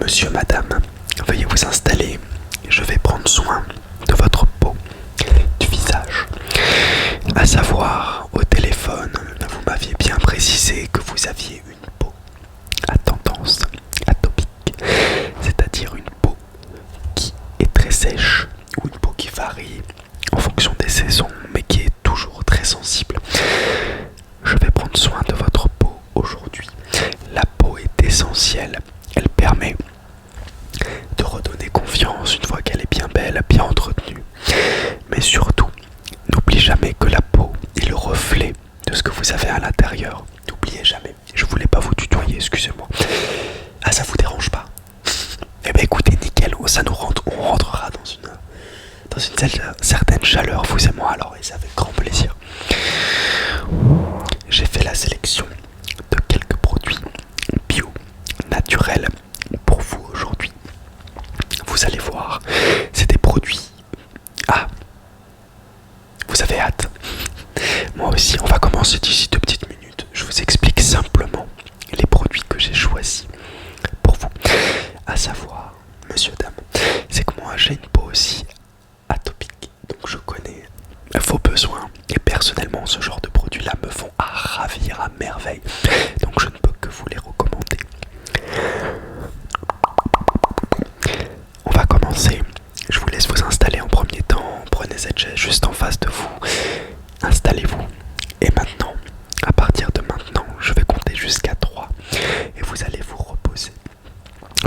Monsieur, madame, veuillez vous installer. Je vais prendre soin de votre peau, du visage. À savoir, au téléphone, vous m'aviez bien précisé que vous aviez une peau à tendance atopique, c'est-à-dire une peau qui est très sèche ou une peau qui varie en fonction des saisons, mais qui est toujours très sensible. Je vais prendre soin de votre peau aujourd'hui. La peau est essentielle. Elle permet de redonner confiance une fois qu'elle est bien belle, bien entretenue. Mais surtout, n'oublie jamais que la peau est le reflet de ce que vous avez à l'intérieur. N'oubliez jamais. Je voulais pas vous tutoyer, excusez-moi. Ah, ça vous dérange pas? Eh ben écoutez, nickel, on rentrera dans une certaine chaleur, vous et moi, alors, et c'est avec grand plaisir. J'ai fait la sélection de quelques produits bio, naturels, pour vous aujourd'hui. Vous allez voir, c'est des produits... Ah, vous avez hâte? Moi aussi, on va commencer d'ici 2 petites minutes. Je vous explique simplement les produits que j'ai choisis pour vous. À savoir, monsieur, dame, c'est que moi j'ai une peau aussi atopique, donc je connais vos besoins. Et personnellement, ce genre de produits-là me font ravir à merveille. Donc je ne peux que vous les recommander. On va commencer. Je vous laisse vous installer en premier temps. Prenez cette chaise juste en face de vous. Installez-vous. Et maintenant, à partir de maintenant, je vais compter jusqu'à 3. Et vous allez vous reposer.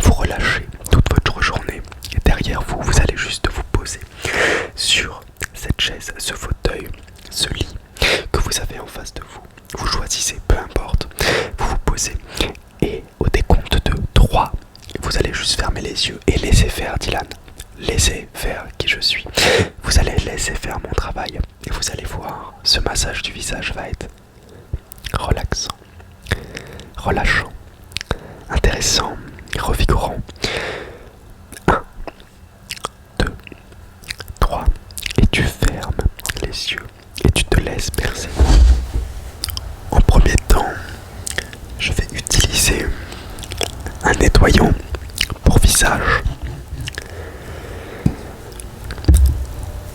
Vous relâchez toute votre journée. Et derrière vous, vous allez juste vous poser sur cette chaise, ce fauteuil, ce lit que vous avez en face de vous. Vous choisissez, peu importe. Vous vous posez. Et au décompte de 3, vous allez juste fermer les yeux et laisser faire, Dylan. Laissez faire qui je suis. Vous allez laisser faire mon travail. Et vous allez voir, ce massage du visage va être relaxant, relâchant, intéressant, revigorant. 1, 2, 3. Et tu fermes les yeux et tu te laisses bercer. En premier temps, je vais utiliser un nettoyant pour visage.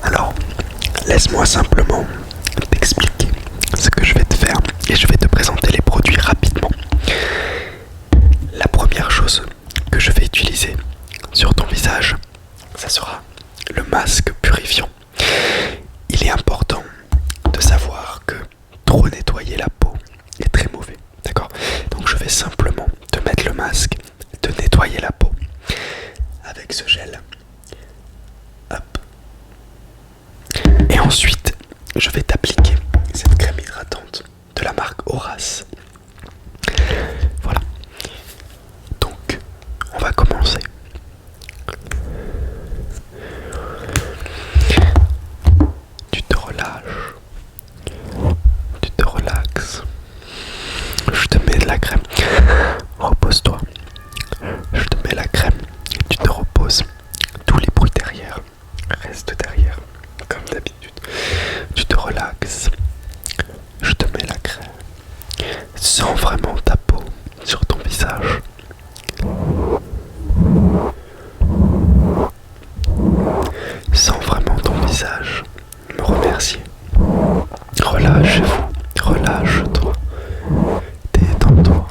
Alors, laisse-moi simplement t'expliquer ce que je vais te faire et je vais te présenter les produits rapidement. La première chose que je vais utiliser sur ton visage, ça sera le masque purifiant. Il est important de savoir que trop nettoyer la peau est très mauvais, d'accord? Donc je vais simplement te mettre le masque, te nettoyer la peau avec ce gel. Hop. Et ensuite, je vais t'appliquer cette crème hydratante de la marque Horace. Voilà. Donc, on va commencer. Tu te relâches. Tu te relaxes. Je te mets de la crème. Repose-toi. Je te mets la crème. Tu te reposes. Tous les bruits derrière restent derrière. Comme d'habitude. Tu te relaxes. Je te mets la crème. Sens vraiment ta peau sur ton visage. Sens vraiment ton visage me remercier. Relâchez-vous. Relâche-toi. Détends-toi.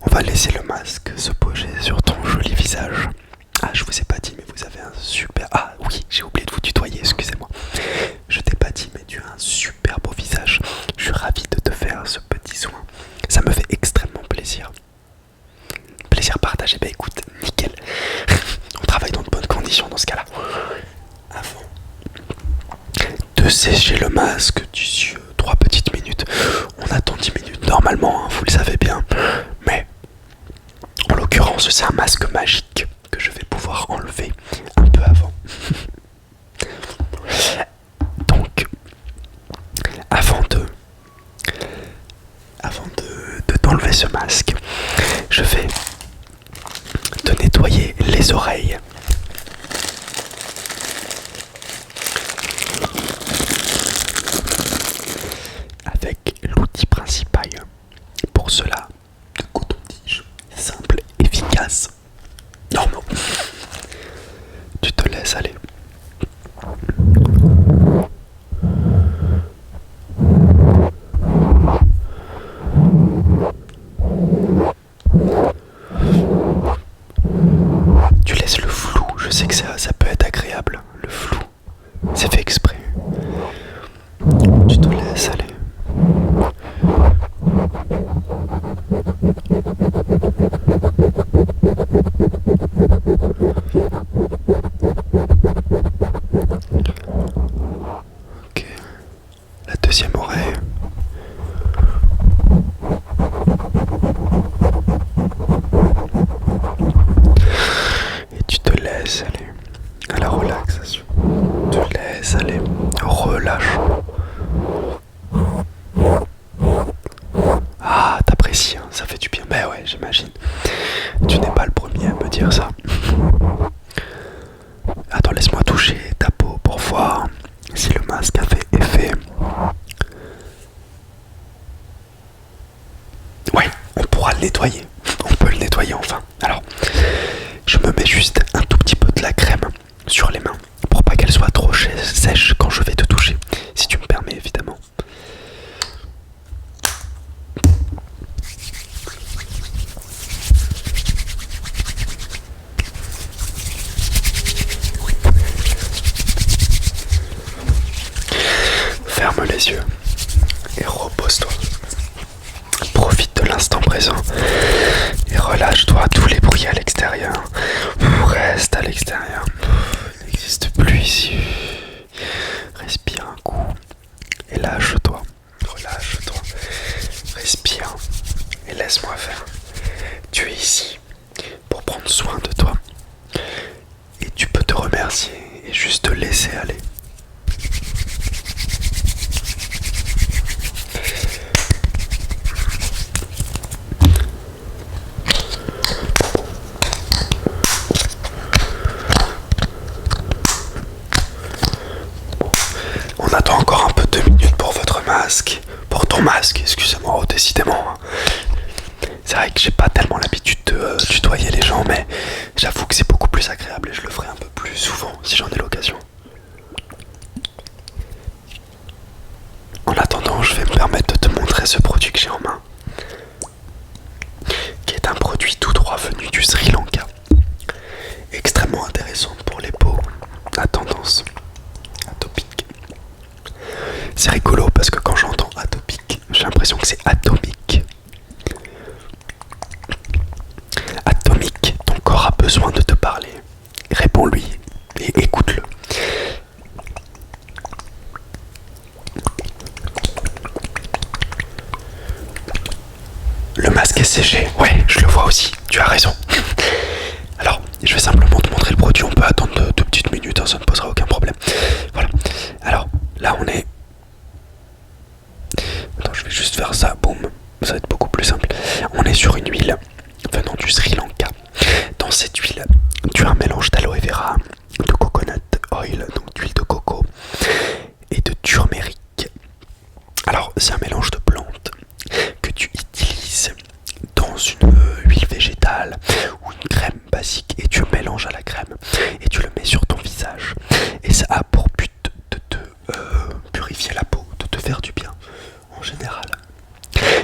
On va laisser le masque se poser sur ton joli visage. Ah, je vous ai pas dit, mais vous avez un super... Ah oui, j'ai oublié de vous tutoyer, excusez-moi. Je t'ai pas dit, mais tu as un super beau visage. Je suis ravi de te faire ce petit soin. Ça me fait extrêmement plaisir. Plaisir partagé. Bah écoute, nickel. On travaille dans de bonnes conditions dans ce cas-là. Avant de sécher le masque d'ici 3 petites minutes. On attend 10 minutes normalement, hein, vous le savez bien. Mais en l'occurrence, c'est un masque magique que je vais pouvoir enlever un peu avant. Donc, avant de t'enlever ce masque, je vais j'imagine. Tu n'es pas le premier à me dire ça. Attends, laisse-moi toucher ta peau pour voir si le masque a fait effet. Ouais, on pourra le nettoyer. On peut le nettoyer enfin. Alors, je me mets juste un tout petit peu de la crème sur les mains pour pas qu'elle soit trop sèche quand je vais te toucher. Si tu me permets, évidemment. Ferme les yeux et repose-toi. Profite de l'instant présent et relâche-toi tous les bruits à l'extérieur. Reste à l'extérieur. Il n'existe plus ici. Respire un coup et lâche-toi. Relâche-toi. Respire et laisse-moi faire. Tu es ici pour prendre soin de toi. Et tu peux te remercier et juste te laisser aller. On attend encore un peu 2 minutes pour votre masque. Pour ton masque, excusez-moi, oh, décidément. C'est vrai que j'ai pas tellement l'habitude de tutoyer les gens, mais j'avoue que c'est beaucoup plus agréable et je le ferai un peu plus souvent si j'en ai l'occasion. En attendant, je vais me permettre de te montrer ce produit que j'ai en main, qui est un produit tout droit venu du Sri Lanka. Extrêmement intéressant pour les peaux à tendance atopique. C'est rigolo parce que quand j'entends atopique, j'ai l'impression que c'est atomique. Atomique, ton corps a besoin de te parler. Réponds-lui et écoute-le. Le masque est séché, ouais, je le vois aussi, tu as raison. Alors, je vais simplement te montrer le produit, on peut attendre 2 petites minutes, hein, ça ne posera aucun problème. Voilà, alors là on est... Attends, je vais juste faire ça, boum, ça va être beaucoup plus simple. On est sur une huile venant du Sri Lanka. Dans cette huile, tu as un mélange d'aloe vera, de coconut oil, donc d'huile de coco, et de turmeric. Alors, c'est un mélange de plantes que tu utilises dans une huile végétale ou une crème basique et tu le mélanges à la crème et tu le mets sur ton visage. Et ça a pour but de te purifier la peau, de te faire du bien en général.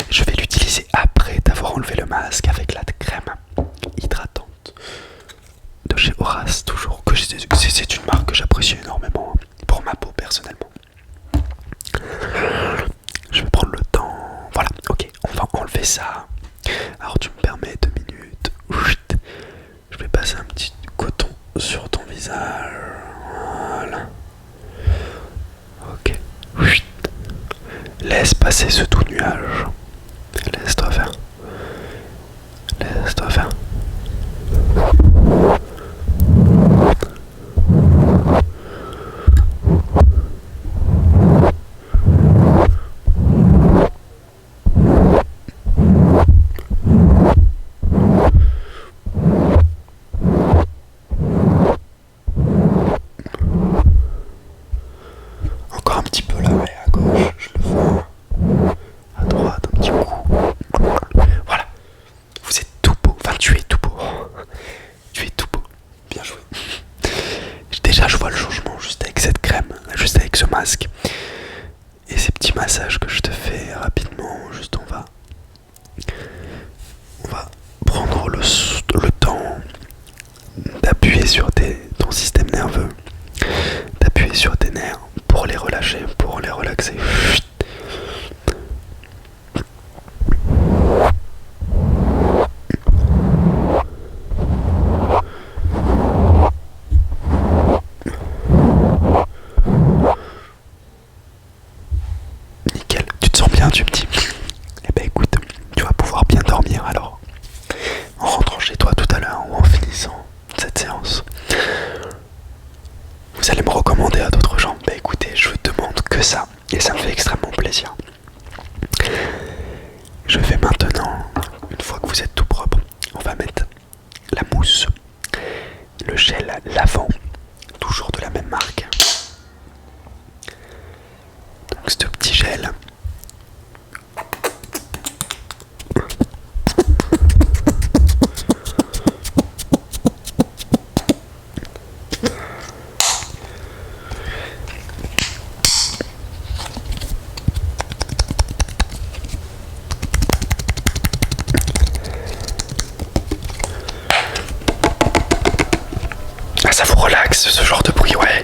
Je vais l'utiliser après t'avoir enlevé le masque avec la crème hydratante de chez Horace, toujours, que c'est une marque que j'apprécie énormément pour ma peau personnellement. Je vais prendre le temps. Voilà, ok, on va enlever ça. Alors tu me permets 2 minutes. Je vais passer un petit coton sur ton visage. Voilà. Ok. Laisse passer ce doux nuage. Laisse-toi faire. Laisse-toi faire. Encore un petit peu là, ouais, à gauche, je le vois. ça vous relaxe ce genre de bruit, ouais.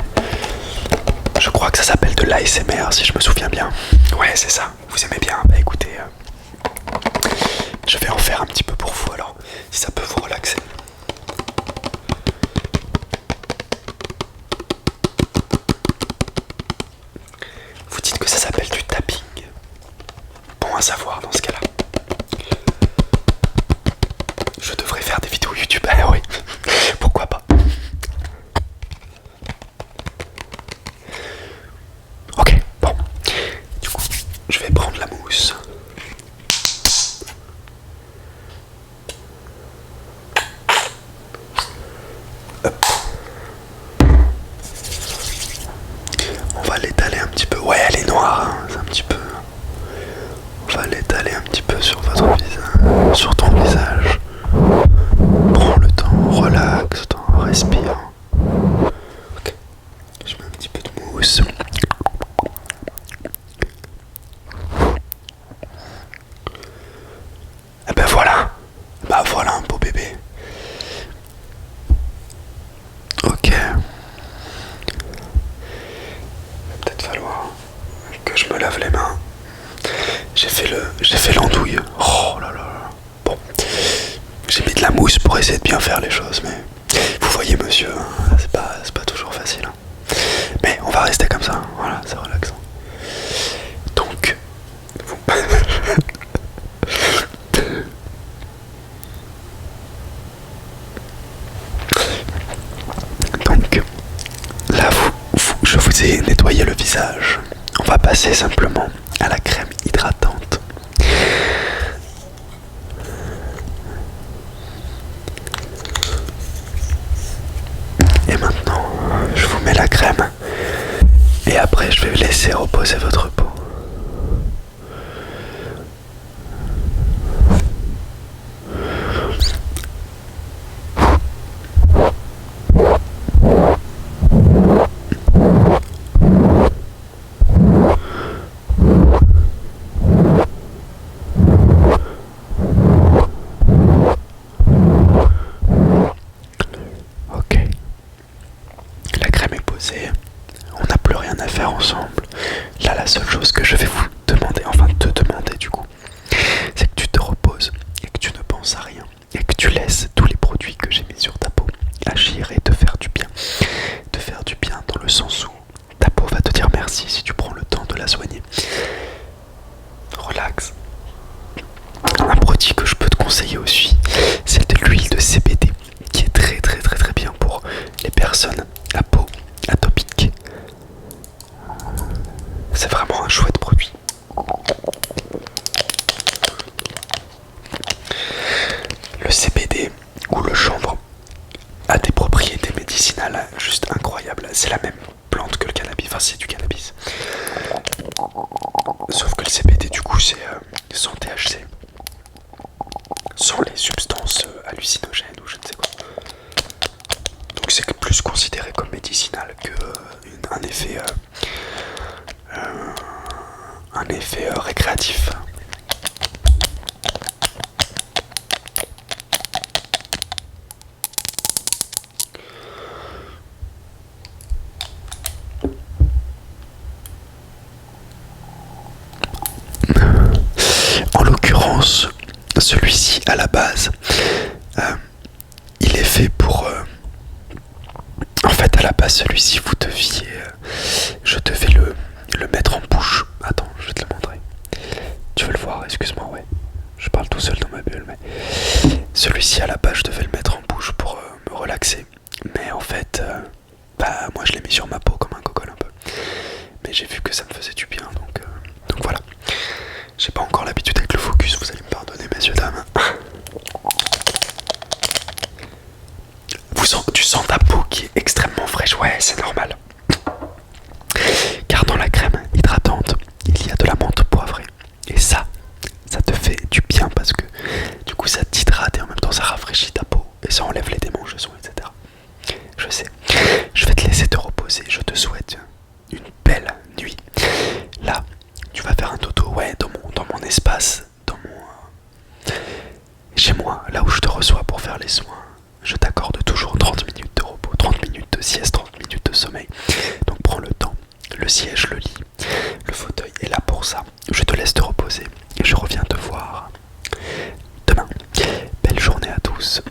Je crois que ça s'appelle de l'ASMR si je me souviens bien. Ouais, c'est ça, vous aimez bien. Bah écoutez, je vais en faire un petit peu pour vous alors, si ça peut vous relaxer. Vous dites que ça s'appelle du tapping. Bon à savoir dans ce cas-là. Je devrais faire des vidéos YouTube, ah oui, pourquoi pas. Ok, bon, du coup, je vais prendre la mousse. Hop. On va l'étaler un petit peu, ouais elle est noire, hein, c'est un petit peu... On va l'étaler un petit peu sur votre visage, sur ton visage. Prends le temps, relaxe, respire. Ok, je mets un petit peu de mousse. Et ben voilà, bah voilà un beau bébé. Ok. Il va peut-être falloir que je me lave les mains. J'ai fait l'andouille. Oh là là. Bon, j'ai mis de la mousse pour essayer de bien faire les choses, mais vous voyez monsieur, hein, c'est pas toujours facile. Hein. Mais on va rester comme ça, hein. Voilà, c'est relaxant. Donc, vous... Donc, là, je vous ai nettoyé le visage. On va passer simplement à la crème hydratante. Et maintenant, je vous mets la crème. Et après, je vais laisser reposer votre peau. Ok. La crème est posée. On n'a plus rien à faire ensemble. Là, la seule chose que je vais vous demander, enfin te demander du coup, c'est que tu te reposes et que tu ne penses à rien. Et que tu laisses tous les produits que j'ai mis sur ta peau agir et te faire du bien. Te faire du bien dans le sens où ta peau va te dire merci si tu prends le temps de la soigner. Relax. Un produit que je peux te conseiller aussi, c'est de l'huile de CBD qui est très bien pour les personnes à peau atopique. C'est vraiment un chouette produit. Le CBD ou le chanvre a des propriétés médicinales juste incroyables. C'est la même plante que le cannabis, enfin c'est du cannabis. Sauf que le CBD du coup c'est sans THC, sans les substances hallucinogènes ou je ne sais quoi. Donc c'est plus considéré comme médicinal qu'un effet, récréatif. En l'occurrence, celui-ci à la base, il est fait pour... en fait, à la base, celui-ci, vous deviez... je devais le mettre en bouche. Attends, je vais te le montrer. Tu veux le voir, excuse-moi, ouais. Je parle tout seul dans ma bulle, mais... Celui-ci, à la base, je devais le mettre en bouche pour me relaxer. Mais en fait, bah, moi, je l'ai mis sur ma peau comme un cocon un peu. Mais j'ai vu que ça me faisait du bien, donc voilà. J'ai pas encore l'habitude avec le focus, vous allez me pardonner, messieurs, dames. Tu sens ta peau qui est extrêmement fraîche, ouais, c'est normal. Car dans la crème hydratante, il y a de la menthe poivrée. Et ça te fait du bien parce que du coup ça t'hydrate et en même temps ça rafraîchit ta peau et ça enlève les démangeaisons, etc. Je sais. Je vais te laisser te reposer. Je te souhaite une belle nuit. Là, tu vas faire un dodo, ouais, dans mon espace, chez moi, là où je te reçois pour faire les soins. Je t'accorde toujours 30 minutes de repos, 30 minutes siège, le lit, le fauteuil est là pour ça. Je te laisse te reposer et je reviens te voir demain. Belle journée à tous.